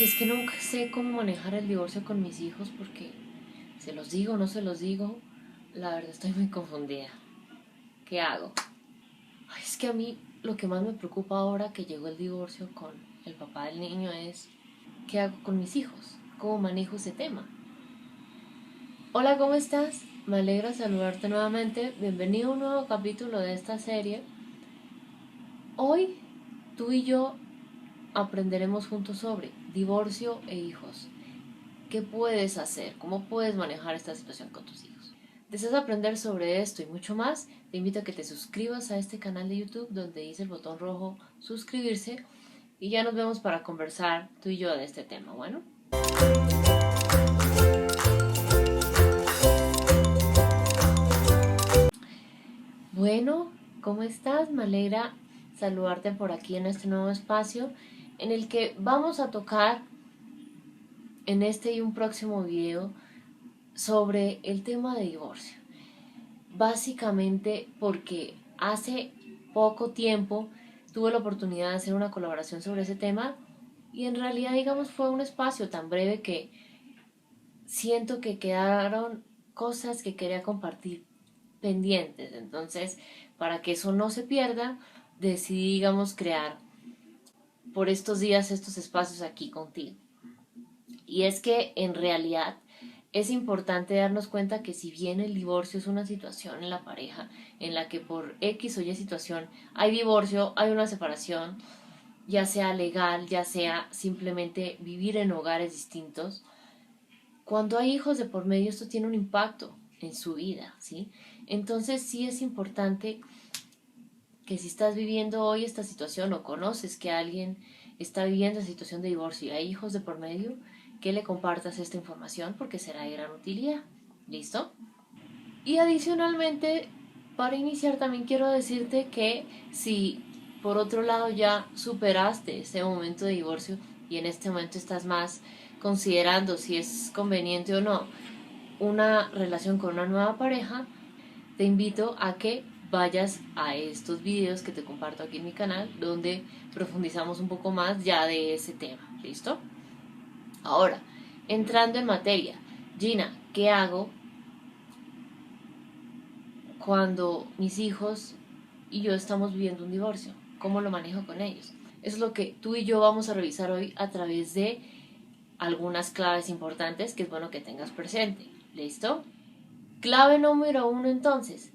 es que nunca sé cómo manejar el divorcio con mis hijos porque se los digo, no se los digo, la verdad estoy muy confundida. ¿Qué hago? Ay, es que a mí lo que más me preocupa ahora que llegó el divorcio con el papá del niño es ¿qué hago con mis hijos? ¿Cómo manejo ese tema? Hola, ¿cómo estás? Me alegra saludarte nuevamente. Bienvenido a un nuevo capítulo de esta serie. Hoy tú y yo aprenderemos juntos sobre divorcio e hijos. ¿Qué puedes hacer? ¿Cómo puedes manejar esta situación con tus hijos? ¿Deseas aprender sobre esto y mucho más? Te invito a que te suscribas a este canal de YouTube donde dice el botón rojo suscribirse y ya nos vemos para conversar tú y yo de este tema. Bueno, bueno, ¿cómo estás? Me alegra saludarte por aquí en este nuevo espacio en el que vamos a tocar en este y un próximo video sobre el tema de divorcio. Básicamente porque hace poco tiempo tuve la oportunidad de hacer una colaboración sobre ese tema y en realidad digamos fue un espacio tan breve que siento que quedaron cosas que quería compartir pendientes. Entonces, para que eso no se pierda, decidí digamos crear por estos días estos espacios aquí contigo. Y es que en realidad es importante darnos cuenta que si bien el divorcio es una situación en la pareja en la que por X o Y situación hay divorcio, hay una separación, ya sea legal, ya sea simplemente vivir en hogares distintos, cuando hay hijos de por medio esto tiene un impacto en su vida, ¿sí? Entonces sí es importante que si estás viviendo hoy esta situación o conoces que alguien está viviendo esa situación de divorcio y hay hijos de por medio, que le compartas esta información porque será de gran utilidad. ¿Listo? Y adicionalmente, para iniciar también quiero decirte que si por otro lado ya superaste ese momento de divorcio y en este momento estás más considerando si es conveniente o no una relación con una nueva pareja, te invito a que vayas a estos videos que te comparto aquí en mi canal donde profundizamos un poco más ya de ese tema. ¿Listo? Ahora, entrando en materia, Gina, ¿qué hago cuando mis hijos y yo estamos viviendo un divorcio? ¿Cómo lo manejo con ellos? Es lo que tú y yo vamos a revisar hoy a través de algunas claves importantes que es bueno que tengas presente. ¿Listo? Clave número 1 entonces,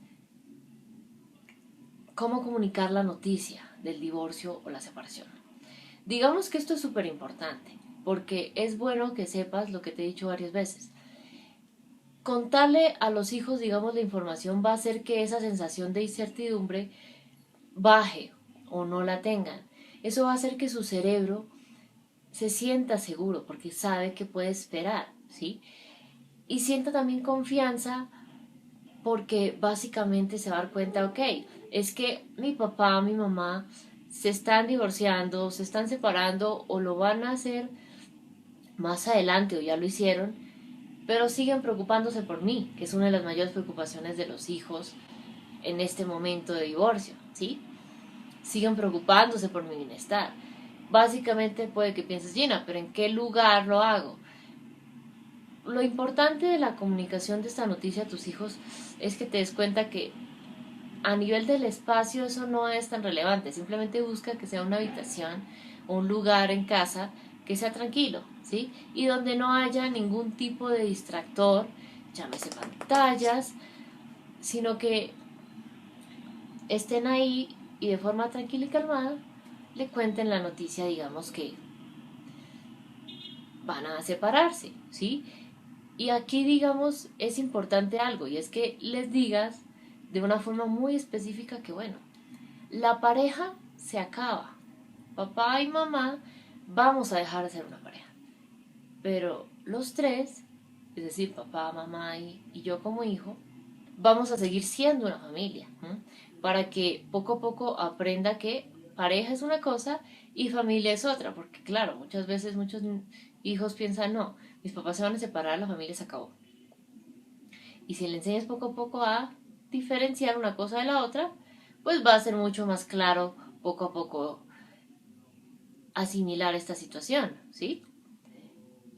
¿cómo comunicar la noticia del divorcio o la separación? Digamos que esto es súper importante, porque es bueno que sepas lo que te he dicho varias veces. Contarle a los hijos, digamos, la información va a hacer que esa sensación de incertidumbre baje o no la tengan. Eso va a hacer que su cerebro se sienta seguro porque sabe que puede esperar, ¿sí? Y sienta también confianza porque básicamente se va a dar cuenta, ok, es que mi papá, mi mamá se están divorciando, se están separando o lo van a hacer más adelante o ya lo hicieron, pero siguen preocupándose por mí, que es una de las mayores preocupaciones de los hijos en este momento de divorcio, ¿sí? Siguen preocupándose por mi bienestar. Básicamente puede que pienses, Gina, pero ¿en qué lugar lo hago? Lo importante de la comunicación de esta noticia a tus hijos es que te des cuenta que a nivel del espacio eso no es tan relevante, simplemente busca que sea una habitación o un lugar en casa que sea tranquilo, ¿sí? Y donde no haya ningún tipo de distractor, llámese pantallas, sino que estén ahí y de forma tranquila y calmada le cuenten la noticia, digamos que van a separarse, ¿sí? Y aquí, digamos, es importante algo, y es que les digas de una forma muy específica que, bueno, la pareja se acaba. Papá y mamá vamos a dejar de ser una pareja. Pero los tres, es decir, papá, mamá y yo como hijo, vamos a seguir siendo una familia. Para que poco a poco aprenda que pareja es una cosa y familia es otra. Porque claro, muchas veces muchos hijos piensan, no, mis papás se van a separar, la familia se acabó. Y si le enseñas poco a poco a diferenciar una cosa de la otra, pues va a ser mucho más claro poco a poco asimilar esta situación, ¿sí?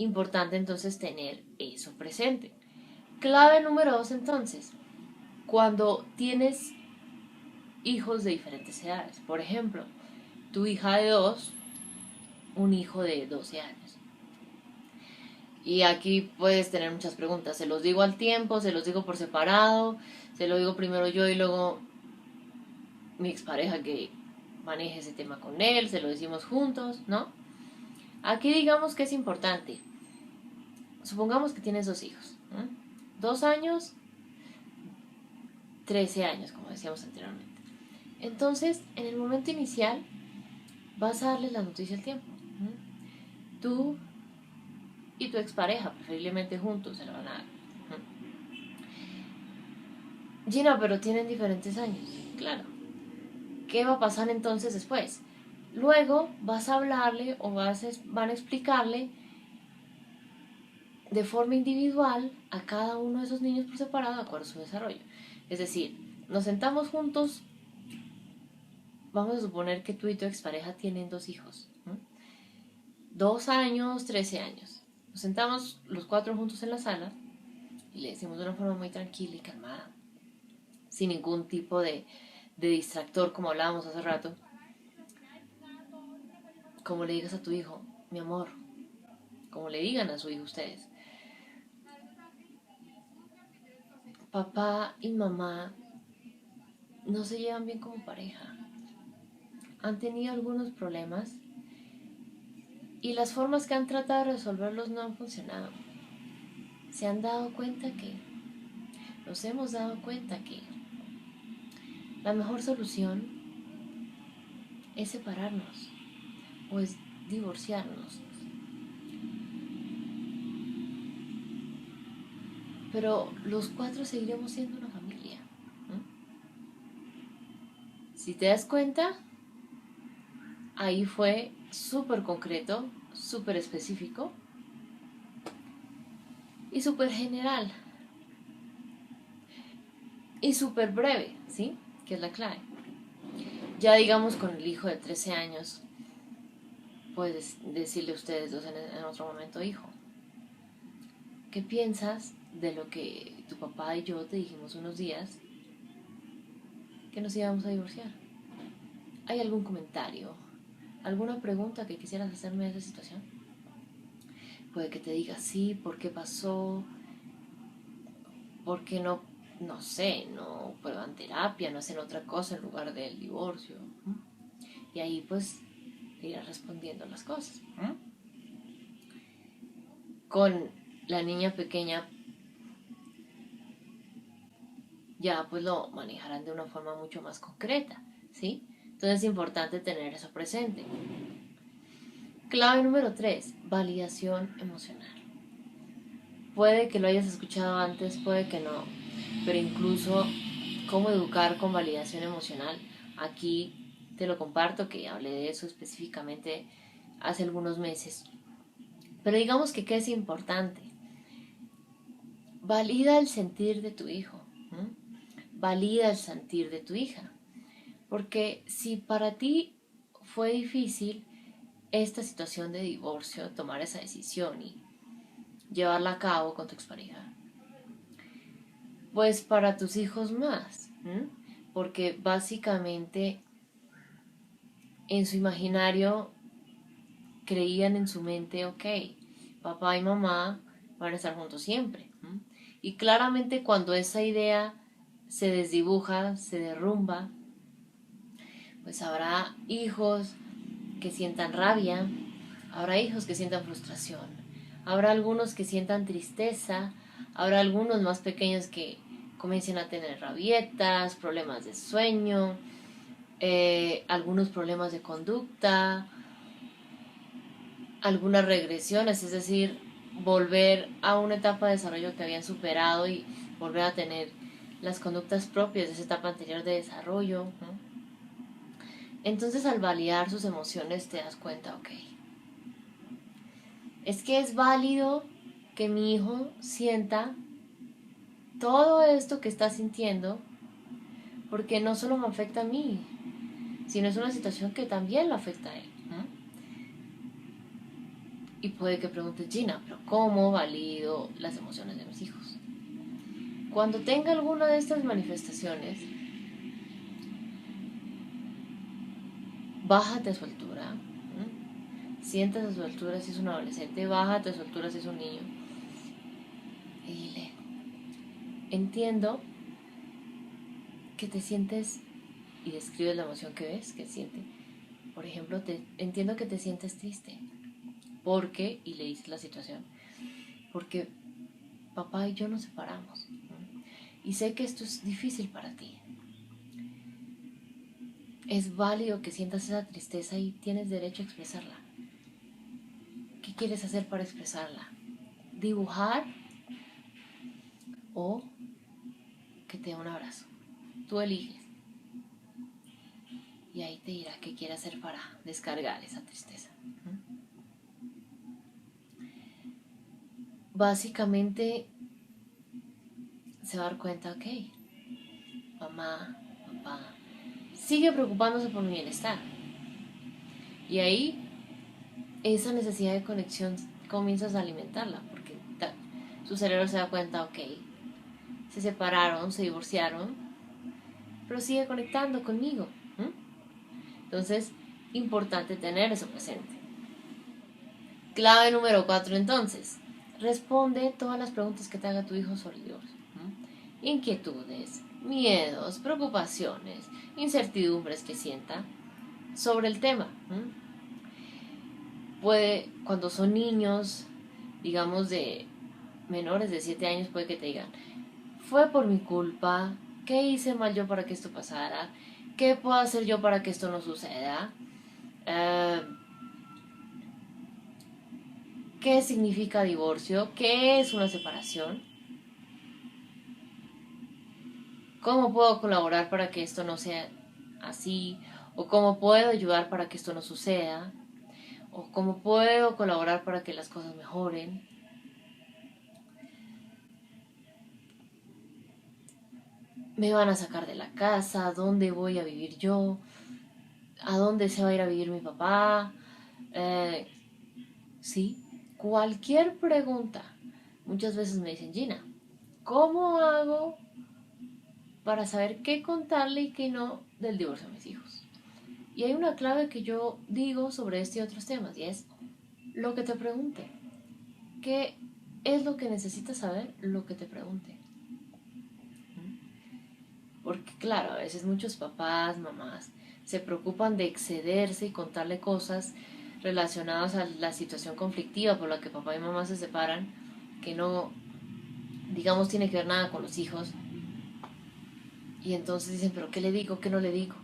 importante entonces tener eso presente. Clave número 2 entonces, cuando tienes hijos de diferentes edades. Por ejemplo, tu hija de 2, un hijo de 12 años. Y aquí puedes tener muchas preguntas. ¿Se los digo al tiempo? ¿Se los digo por separado? ¿Se lo digo primero yo y luego mi expareja que maneje ese tema con él? ¿Se lo decimos juntos? ¿No? Aquí digamos que es importante. Supongamos que tienes 2 hijos. 2 años, 13 años, como decíamos anteriormente. Entonces, en el momento inicial, vas a darles la noticia al tiempo. Tú y tu expareja, preferiblemente juntos, se lo van a dar. Gina, pero tienen diferentes años. Claro. ¿Qué va a pasar entonces después? Luego vas a hablarle o van a explicarle de forma individual a cada uno de esos niños por separado de acuerdo a su desarrollo. Es decir, nos sentamos juntos, vamos a suponer que tú y tu expareja tienen 2 hijos. 2 años, 13 años. Nos sentamos los 4 juntos en la sala y le decimos de una forma muy tranquila y calmada, sin ningún tipo de distractor, como hablábamos hace rato. Como le digas a tu hijo, mi amor, como le digan a su hijo ustedes, papá y mamá no se llevan bien como pareja, han tenido algunos problemas y las formas que han tratado de resolverlos no han funcionado. Se han dado cuenta que, nos hemos dado cuenta que la mejor solución es separarnos o es divorciarnos. Pero los 4 seguiremos siendo una familia. Si te das cuenta, ahí fue súper concreto, súper específico y súper general. Y súper breve, ¿sí? Que es la clave. Ya digamos con el hijo de 13 años, puedes decirle a ustedes dos en otro momento, hijo, ¿qué piensas de lo que tu papá y yo te dijimos unos días que nos íbamos a divorciar? ¿Hay algún comentario, alguna pregunta que quisieras hacerme de esa situación? Puede que te diga sí, ¿por qué pasó? ¿Por qué no sé, no prueban terapia, no hacen otra cosa en lugar del divorcio? Y ahí pues irás respondiendo las cosas. Con la niña pequeña ya pues lo manejarán de una forma mucho más concreta, ¿sí? Entonces es importante tener eso presente. Clave número 3, validación emocional. Puede que lo hayas escuchado antes, puede que no, pero incluso cómo educar con validación emocional, aquí te lo comparto, que hablé de eso específicamente hace algunos meses. Pero digamos que ¿qué es importante? Valida el sentir de tu hijo, valida el sentir de tu hija, porque si para ti fue difícil esta situación de divorcio, tomar esa decisión y llevarla a cabo con tu expareja, pues para tus hijos más, porque básicamente en su imaginario creían en su mente, ok, papá y mamá van a estar juntos siempre. Y claramente cuando esa idea se desdibuja, se derrumba, pues habrá hijos que sientan rabia, habrá hijos que sientan frustración, habrá algunos que sientan tristeza, habrá algunos más pequeños que comiencen a tener rabietas, problemas de sueño, algunos problemas de conducta, algunas regresiones, es decir, volver a una etapa de desarrollo que habían superado y volver a tener las conductas propias de esa etapa anterior de desarrollo. Entonces al validar sus emociones te das cuenta, ok, es que es válido que mi hijo sienta todo esto que está sintiendo, porque no solo me afecta a mí, sino es una situación que también lo afecta a él. Y puede que preguntes, Gina, pero ¿cómo valido las emociones de mis hijos? Cuando tenga alguna de estas manifestaciones, bájate a su altura. Siéntate a su altura si es un adolescente, bájate a su altura si es un niño. Y dile, entiendo que te sientes, y describes la emoción que ves, que siente. Por ejemplo, entiendo que te sientes triste. Porque, y le dices la situación, porque papá y yo nos separamos. Y sé que esto es difícil para ti. Es válido que sientas esa tristeza y tienes derecho a expresarla. ¿Qué quieres hacer para expresarla? ¿Dibujar o que te dé un abrazo? Tú eliges. Y ahí te dirá qué quiere hacer para descargar esa tristeza. Básicamente se va a dar cuenta, ok, mamá, papá, sigue preocupándose por mi bienestar. Y ahí esa necesidad de conexión comienzas a alimentarla, porque su cerebro se da cuenta, ok, se separaron, se divorciaron, pero sigue conectando conmigo. Entonces, importante tener eso presente. Clave número 4 entonces. Responde todas las preguntas que te haga tu hijo sobre Dios. Inquietudes, miedos, preocupaciones, incertidumbres que sienta sobre el tema. Puede, cuando son niños, digamos de menores de 7 años, puede que te digan, fue por mi culpa, ¿qué hice mal yo para que esto pasara? ¿Qué puedo hacer yo para que esto no suceda? ¿Qué significa divorcio? ¿Qué es una separación? ¿Cómo puedo colaborar para que esto no sea así? ¿O cómo puedo ayudar para que esto no suceda? ¿O cómo puedo colaborar para que las cosas mejoren? ¿Me van a sacar de la casa? ¿Dónde voy a vivir yo? ¿A dónde se va a ir a vivir mi papá? Sí, cualquier pregunta. Muchas veces me dicen, Gina, ¿cómo hago para saber qué contarle y qué no del divorcio a mis hijos? Y hay una clave que yo digo sobre este y otros temas, y es lo que te pregunte. ¿Qué es lo que necesitas saber? Lo que te pregunte. Porque claro, a veces muchos papás, mamás, se preocupan de excederse y contarle cosas relacionadas a la situación conflictiva por la que papá y mamá se separan, que no, digamos, tiene que ver nada con los hijos. Y entonces dicen, pero ¿qué le digo? ¿Qué no le digo?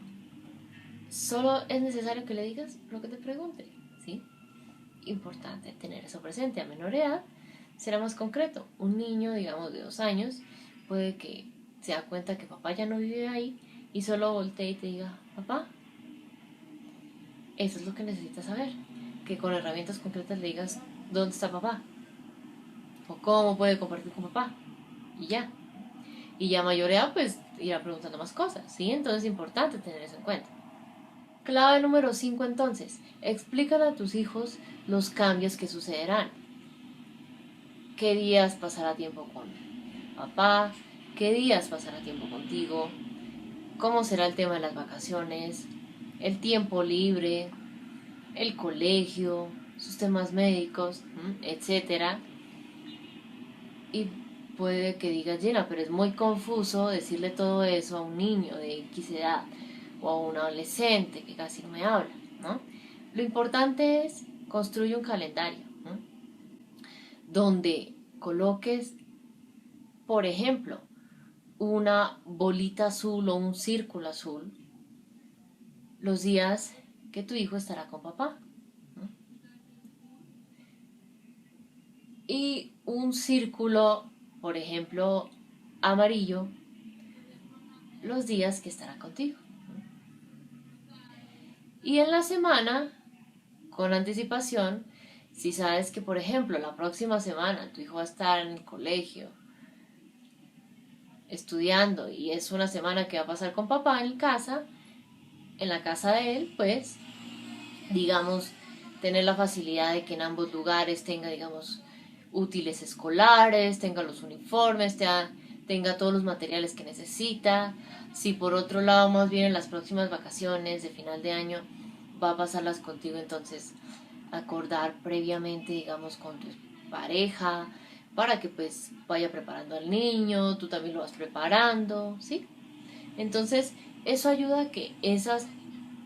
Solo es necesario que le digas lo que te pregunte, ¿sí? Importante tener eso presente. A menor edad será más concreto. Un niño, digamos, de 2 años, puede que se da cuenta que papá ya no vive ahí y solo voltee y te diga, papá, eso es lo que necesitas saber. Que con herramientas concretas le digas dónde está papá o cómo puede compartir con papá y ya. Y ya mayor edad, pues irá preguntando más cosas, ¿sí? Entonces es importante tener eso en cuenta. Clave número 5 entonces, explícale a tus hijos los cambios que sucederán. ¿Qué días pasará tiempo con papá? ¿Qué días pasará tiempo contigo? ¿Cómo será el tema de las vacaciones? El tiempo libre, el colegio, sus temas médicos, etcétera. Y puede que digas, Gina, pero es muy confuso decirle todo eso a un niño de X edad o a un adolescente que casi no me habla, ¿no? Lo importante es construir un calendario, ¿no? Donde coloques, por ejemplo, una bolita azul o un círculo azul los días que tu hijo estará con papá, ¿no? Y un círculo, por ejemplo, amarillo los días que estará contigo. Y en la semana, con anticipación, si sabes que, por ejemplo, la próxima semana tu hijo va a estar en el colegio estudiando y es una semana que va a pasar con papá en casa, en la casa de él, pues, digamos, tener la facilidad de que en ambos lugares tenga, digamos, útiles escolares, tenga los uniformes, tenga todos los materiales que necesita. Si por otro lado, más bien en las próximas vacaciones de final de año va a pasarlas contigo, entonces acordar previamente, digamos, con tu pareja, para que pues vaya preparando al niño, tú también lo vas preparando, ¿sí? Entonces, eso ayuda a que esas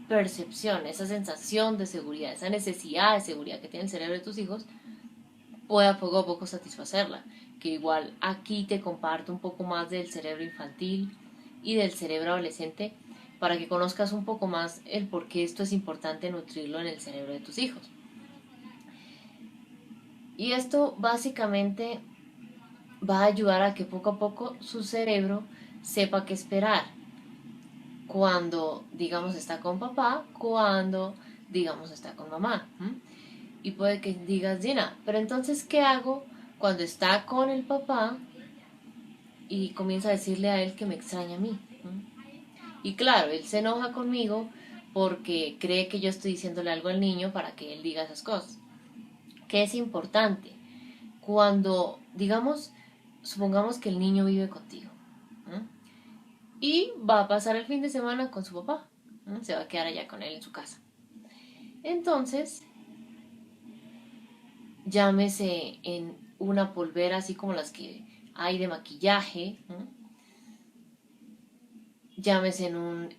percepciones, esa sensación de seguridad, esa necesidad de seguridad que tiene el cerebro de tus hijos, pueda poco a poco satisfacerla. Que igual aquí te comparto un poco más del cerebro infantil y del cerebro adolescente para que conozcas un poco más el por qué esto es importante nutrirlo en el cerebro de tus hijos. Y esto básicamente va a ayudar a que poco a poco su cerebro sepa qué esperar cuando, digamos, está con papá, cuando, digamos, está con mamá. Y puede que digas, Gina, pero entonces, ¿qué hago cuando está con el papá y comienza a decirle a él que me extraña a mí? Y claro, él se enoja conmigo porque cree que yo estoy diciéndole algo al niño para que él diga esas cosas. ¿Qué es importante? Cuando, digamos, supongamos que el niño vive contigo, ¿no? Y va a pasar el fin de semana con su papá, ¿no? Se va a quedar allá con él en su casa. Entonces, llámese en una polvera así como las que hay de maquillaje, ¿no? Llámese en un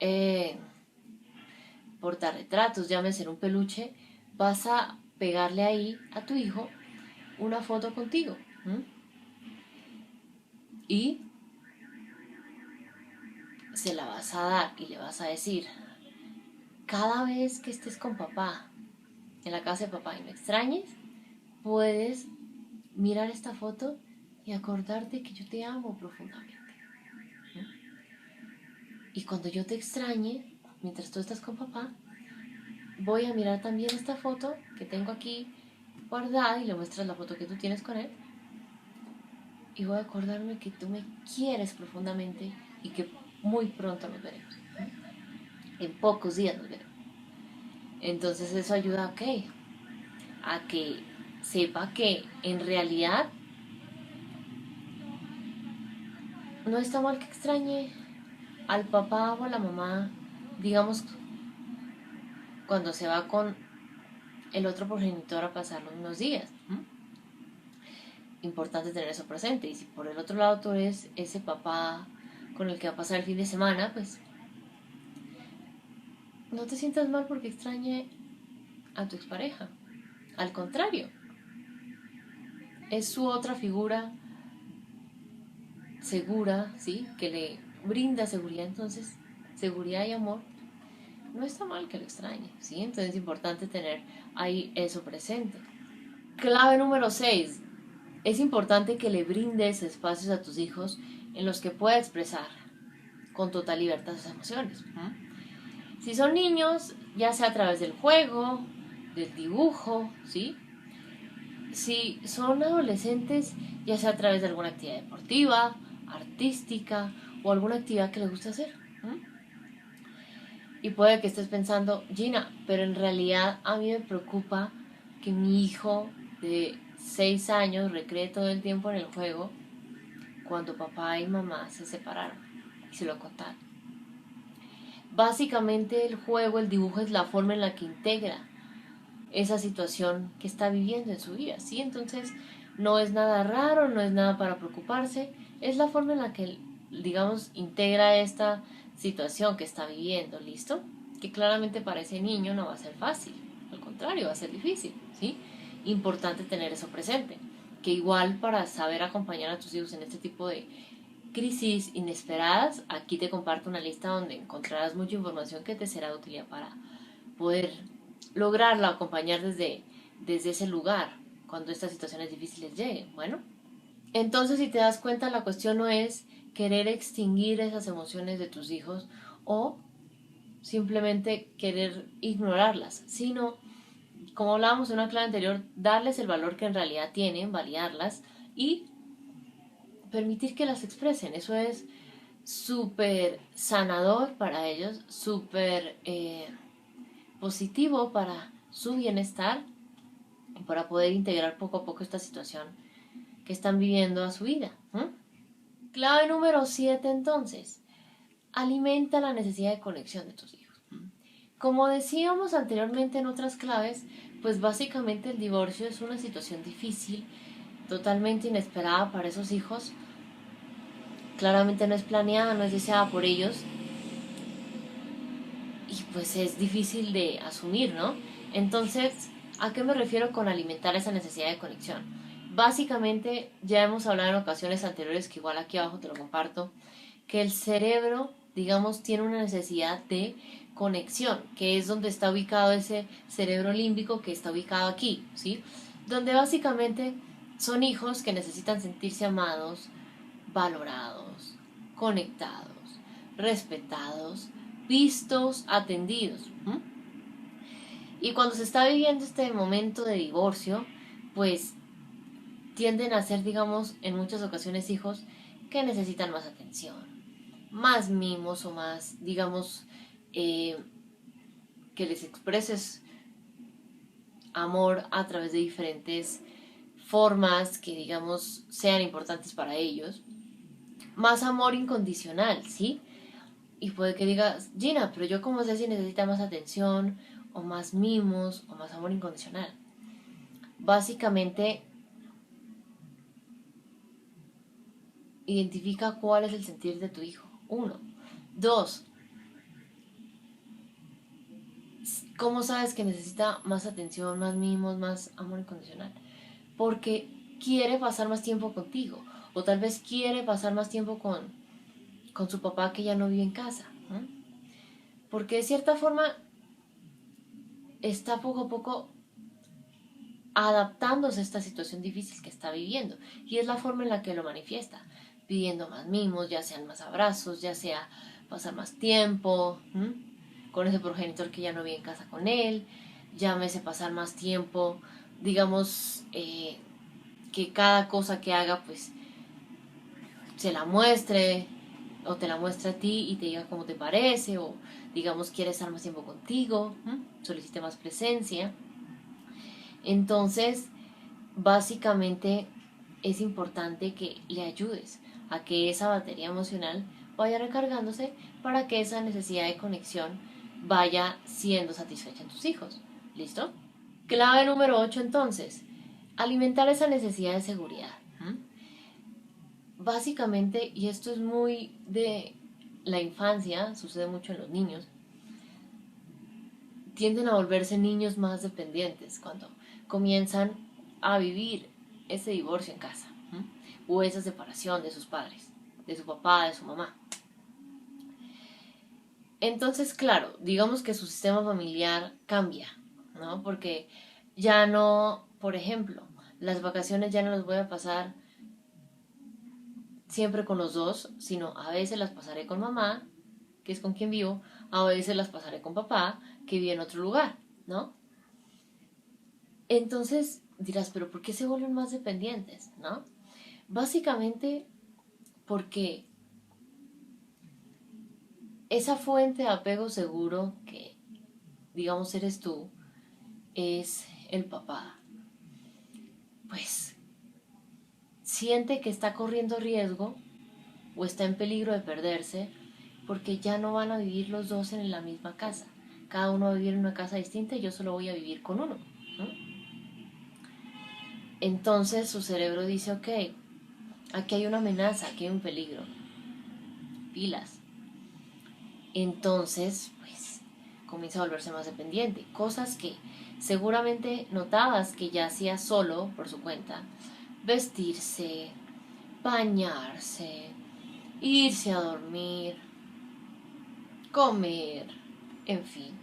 portarretratos, llámese en un peluche, vas a pegarle ahí a tu hijo una foto contigo, ¿no? Y se la vas a dar y le vas a decir, cada vez que estés con papá, en la casa de papá y me extrañes, puedes mirar esta foto y acordarte que yo te amo profundamente. Y cuando yo te extrañe, mientras tú estás con papá, voy a mirar también esta foto que tengo aquí guardada y le muestras la foto que tú tienes con él. Y voy a acordarme que tú me quieres profundamente y que muy pronto nos veremos. En pocos días nos veremos. Entonces eso ayuda, ok, a que sepa que en realidad no está mal que extrañe al papá o a la mamá, digamos, cuando se va con el otro progenitor a pasar unos días. Importante tener eso presente. Y si por el otro lado tú eres ese papá con el que va a pasar el fin de semana, pues no te sientas mal porque extrañe a tu expareja. Al contrario, es su otra figura segura, ¿sí? Que le brinda seguridad, entonces, seguridad y amor. No está mal que lo extrañe, ¿sí? Entonces es importante tener ahí eso presente. Clave número 6. Es importante que le brindes espacios a tus hijos en los que pueda expresar con total libertad sus emociones. Si son niños, ya sea a través del juego, del dibujo, ¿sí? Si son adolescentes, ya sea a través de alguna actividad deportiva, artística o alguna actividad que les guste hacer. Y puede que estés pensando, Gina, pero en realidad a mí me preocupa que mi hijo de 6 años recree todo el tiempo en el juego cuando papá y mamá se separaron y se lo contaron. Básicamente el juego, el dibujo es la forma en la que integra esa situación que está viviendo en su vida, ¿sí? Entonces no es nada raro, no es nada para preocuparse, es la forma en la que, digamos, integra esta situación que está viviendo, ¿listo? Que claramente para ese niño no va a ser fácil, al contrario, va a ser difícil, ¿sí? Importante tener eso presente, que igual para saber acompañar a tus hijos en este tipo de crisis inesperadas, aquí te comparto una lista donde encontrarás mucha información que te será de utilidad para poder lograrla, acompañar desde ese lugar cuando estas situaciones difíciles lleguen. Bueno, entonces si te das cuenta, la cuestión no es querer extinguir esas emociones de tus hijos o simplemente querer ignorarlas, sino, como hablábamos en una clase anterior, darles el valor que en realidad tienen, validarlas y permitir que las expresen. Eso es súper sanador para ellos, súper positivo para su bienestar y para poder integrar poco a poco esta situación que están viviendo a su vida. Clave número 7 entonces, alimenta la necesidad de conexión de tus hijos. Como decíamos anteriormente en otras claves, pues básicamente el divorcio es una situación difícil, totalmente inesperada para esos hijos. Claramente no es planeada, no es deseada por ellos. Y pues es difícil de asumir, ¿no? Entonces, ¿a qué me refiero con alimentar esa necesidad de conexión? Básicamente, ya hemos hablado en ocasiones anteriores, que igual aquí abajo te lo comparto, que el cerebro, digamos, tiene una necesidad de conexión, que es donde está ubicado ese cerebro límbico que está ubicado aquí, ¿sí? Donde básicamente son hijos que necesitan sentirse amados, valorados, conectados, respetados, vistos, atendidos. Y cuando se está viviendo este momento de divorcio, pues tienden a ser, digamos, en muchas ocasiones hijos que necesitan más atención, más mimos o más, digamos, que les expreses amor a través de diferentes formas que, digamos, sean importantes para ellos. Más amor incondicional, ¿sí? Y puede que digas, Gina, pero yo cómo sé si necesita más atención, o más mimos, o más amor incondicional. Básicamente, identifica cuál es el sentir de tu hijo. 1. 2. ¿Cómo sabes que necesita más atención, más mimos, más amor incondicional? Porque quiere pasar más tiempo contigo. O tal vez quiere pasar más tiempo con su papá que ya no vive en casa. Porque de cierta forma está poco a poco adaptándose a esta situación difícil que está viviendo. Y es la forma en la que lo manifiesta, pidiendo más mimos, ya sean más abrazos, ya sea pasar más tiempo con ese progenitor que ya no vive en casa con él, llámese pasar más tiempo, digamos, que cada cosa que haga pues se la muestre o te la muestre a ti y te diga cómo te parece, o digamos quiere estar más tiempo contigo, solicite más presencia. Entonces, básicamente es importante que le ayudes a que esa batería emocional vaya recargándose para que esa necesidad de conexión vaya siendo satisfecha en tus hijos. ¿Listo? Clave número 8 entonces, alimentar esa necesidad de seguridad. Básicamente, y esto es muy de la infancia, sucede mucho en los niños, tienden a volverse niños más dependientes cuando comienzan a vivir ese divorcio en casa, o esa separación de sus padres, de su papá, de su mamá. Entonces, claro, digamos que su sistema familiar cambia, ¿no? Porque ya no, por ejemplo, las vacaciones ya no las voy a pasar siempre con los dos, sino a veces las pasaré con mamá, que es con quien vivo, a veces las pasaré con papá, que vive en otro lugar, ¿no? Entonces dirás, pero ¿por qué se vuelven más dependientes, no? Básicamente porque esa fuente de apego seguro que, digamos, eres tú, es el papá. Pues siente que está corriendo riesgo o está en peligro de perderse porque ya no van a vivir los dos en la misma casa. Cada uno va a vivir en una casa distinta y yo solo voy a vivir con uno, ¿no? Entonces su cerebro dice, ok, aquí hay una amenaza, aquí hay un peligro. Pilas. Entonces, pues, comienza a volverse más dependiente. Cosas que seguramente notabas que ya hacía solo, por su cuenta. Vestirse, bañarse, irse a dormir, comer, en fin.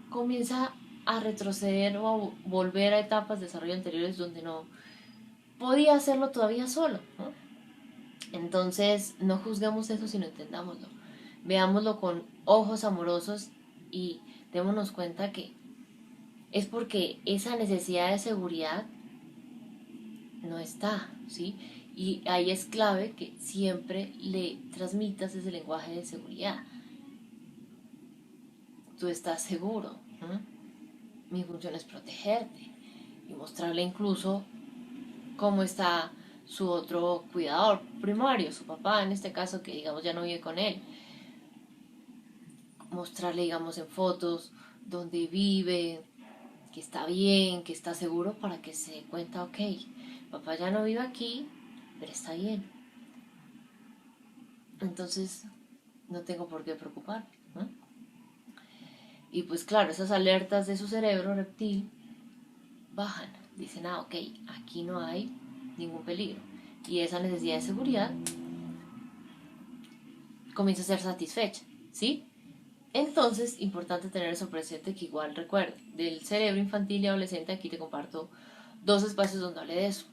Comienza a retroceder o a volver a etapas de desarrollo anteriores donde no podía hacerlo todavía solo, ¿no? Entonces, no juzguemos eso, sino entendámoslo. Veámoslo con ojos amorosos y démonos cuenta que es porque esa necesidad de seguridad no está, ¿sí? Y ahí es clave que siempre le transmitas ese lenguaje de seguridad. Tú estás seguro, ¿no? mi función es protegerte y mostrarle incluso cómo está su otro cuidador primario, su papá en este caso, que digamos ya no vive con él. Mostrarle, digamos, en fotos donde vive, que está bien, que está seguro, para que se dé cuenta, ok, papá ya no vive aquí, pero está bien. Entonces no tengo por qué preocuparme, ¿no? Y pues claro, esas alertas de su cerebro reptil bajan. Dicen, ah, ok, aquí no hay ningún peligro. Y esa necesidad de seguridad comienza a ser satisfecha, ¿sí? Entonces, importante tener eso presente, que igual recuerde, del cerebro infantil y adolescente, aquí te comparto dos espacios donde hablé de eso.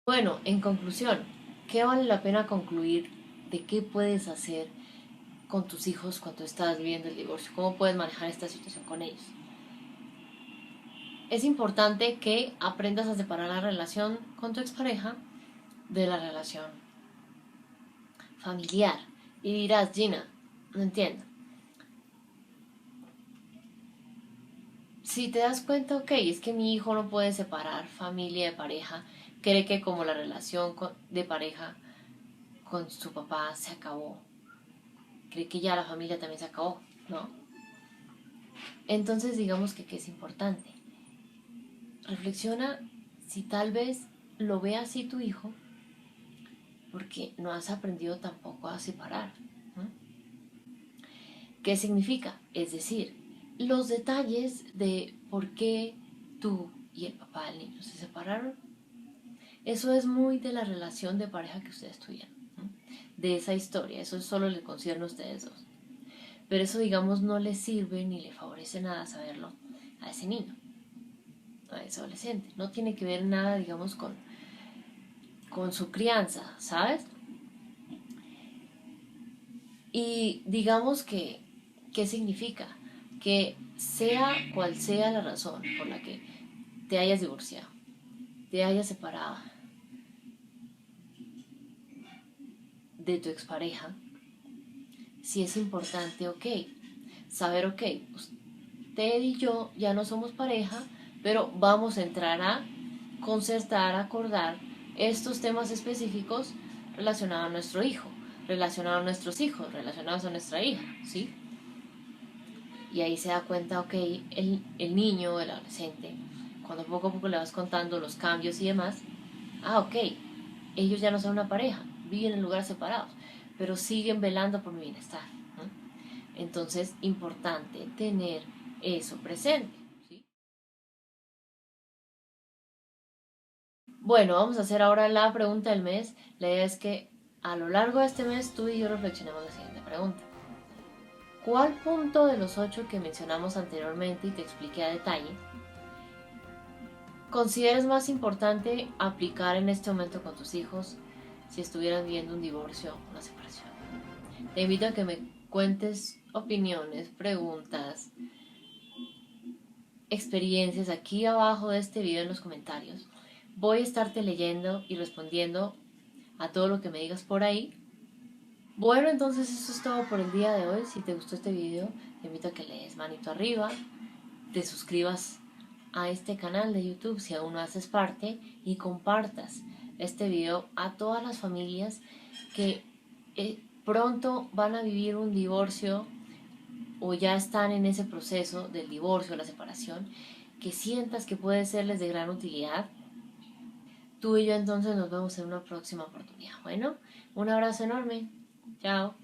Bueno, en conclusión, ¿qué vale la pena concluir de qué puedes hacer con tus hijos cuando estás viviendo el divorcio? ¿Cómo puedes manejar esta situación con ellos? Es importante que aprendas a separar la relación con tu expareja de la relación familiar. Y dirás, Gina, no entiendo. Si te das cuenta, ok, es que mi hijo no puede separar familia de pareja, cree que como la relación de pareja con su papá se acabó, cree que ya la familia también se acabó, ¿no? Entonces digamos que es importante. Reflexiona si tal vez lo ve así tu hijo, porque no has aprendido tampoco a separar, ¿no? ¿Qué significa? Es decir, los detalles de por qué tú y el papá del niño se separaron. Eso es muy de la relación de pareja que ustedes tuvieron, ¿no? De esa historia, eso solo le concierne a ustedes dos. Pero eso, digamos, no le sirve ni le favorece nada saberlo a ese niño, a ese adolescente. No tiene que ver nada, digamos, con su crianza, ¿sabes? Y digamos que, ¿qué significa? Que sea cual sea la razón por la que te hayas divorciado, te hayas separado de tu expareja, si es importante, ok, saber, ok, usted y yo ya no somos pareja, pero vamos a entrar a concertar, a acordar estos temas específicos relacionados a nuestro hijo, relacionados a nuestros hijos, relacionados a nuestra hija, ¿sí? Y ahí se da cuenta, ok, el niño, el adolescente, cuando poco a poco le vas contando los cambios y demás, ah, ok, ellos ya no son una pareja, viven en lugares separados, pero siguen velando por mi bienestar, ¿no? Entonces, importante tener eso presente, ¿sí? Bueno, vamos a hacer ahora la pregunta del mes. La idea es que a lo largo de este mes tú y yo reflexionemos la siguiente pregunta. ¿Cuál punto de los 8 que mencionamos anteriormente y te expliqué a detalle consideras más importante aplicar en este momento con tus hijos si estuvieras viviendo un divorcio o una separación? Te invito a que me cuentes opiniones, preguntas, experiencias aquí abajo de este video en los comentarios. Voy a estarte leyendo y respondiendo a todo lo que me digas por ahí. Bueno, entonces eso es todo por el día de hoy. Si te gustó este video, te invito a que le des manito arriba, te suscribas a este canal de YouTube si aún no haces parte y compartas este video a todas las familias que pronto van a vivir un divorcio o ya están en ese proceso del divorcio o la separación, que sientas que puede serles de gran utilidad. Tú y yo entonces nos vemos en una próxima oportunidad. Bueno, un abrazo enorme. Chao.